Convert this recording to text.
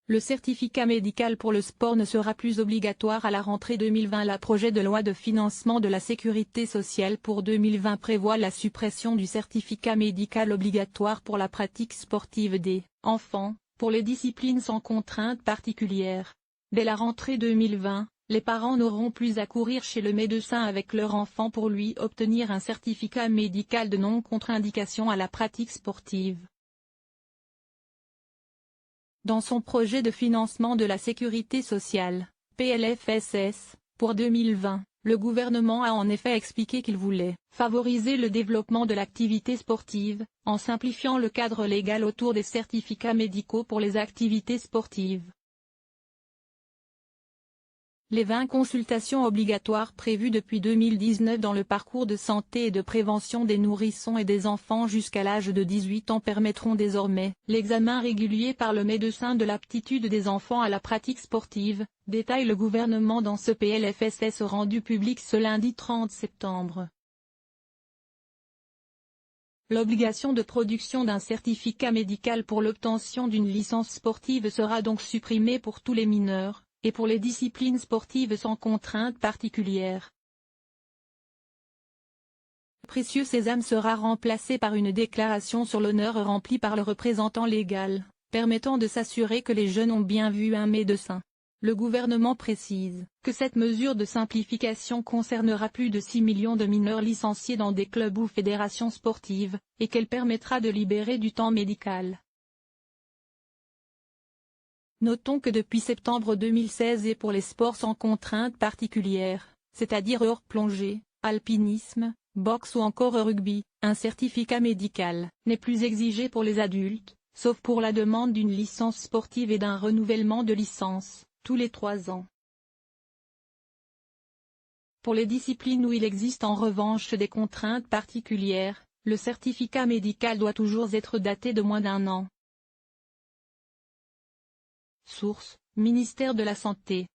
Le certificat médical pour le sport ne sera plus obligatoire à la rentrée 2020. Le projet de loi de financement de la sécurité sociale pour 2020 prévoit la suppression du certificat médical obligatoire pour la pratique sportive des enfants, pour les disciplines sans contrainte particulière. Dès la rentrée 2020, les parents n'auront plus à courir chez le médecin avec leur enfant pour lui obtenir un certificat médical de non-contre-indication à la pratique sportive. Dans son projet de financement de la sécurité sociale, PLFSS, pour 2020, le gouvernement a en effet expliqué qu'il voulait favoriser le développement de l'activité sportive, en simplifiant le cadre légal autour des certificats médicaux pour les activités sportives. Les 20 consultations obligatoires prévues depuis 2019 dans le parcours de santé et de prévention des nourrissons et des enfants jusqu'à l'âge de 18 ans permettront désormais l'examen régulier par le médecin de l'aptitude des enfants à la pratique sportive, détaille le gouvernement dans ce PLFSS rendu public ce lundi 30 septembre. L'obligation de production d'un certificat médical pour l'obtention d'une licence sportive sera donc supprimée pour tous les mineurs, et pour les disciplines sportives sans contrainte particulière. Le précieux sésame sera remplacé par une déclaration sur l'honneur remplie par le représentant légal, permettant de s'assurer que les jeunes ont bien vu un médecin. Le gouvernement précise que cette mesure de simplification concernera plus de 6 millions de mineurs licenciés dans des clubs ou fédérations sportives, et qu'elle permettra de libérer du temps médical. Notons que depuis septembre 2016 et pour les sports sans contrainte particulière, c'est-à-dire hors plongée, alpinisme, boxe ou encore rugby, un certificat médical n'est plus exigé pour les adultes, sauf pour la demande d'une licence sportive et d'un renouvellement de licence, tous les 3 ans. Pour les disciplines où il existe en revanche des contraintes particulières, le certificat médical doit toujours être daté de moins d'1 an. Source: Ministère de la Santé.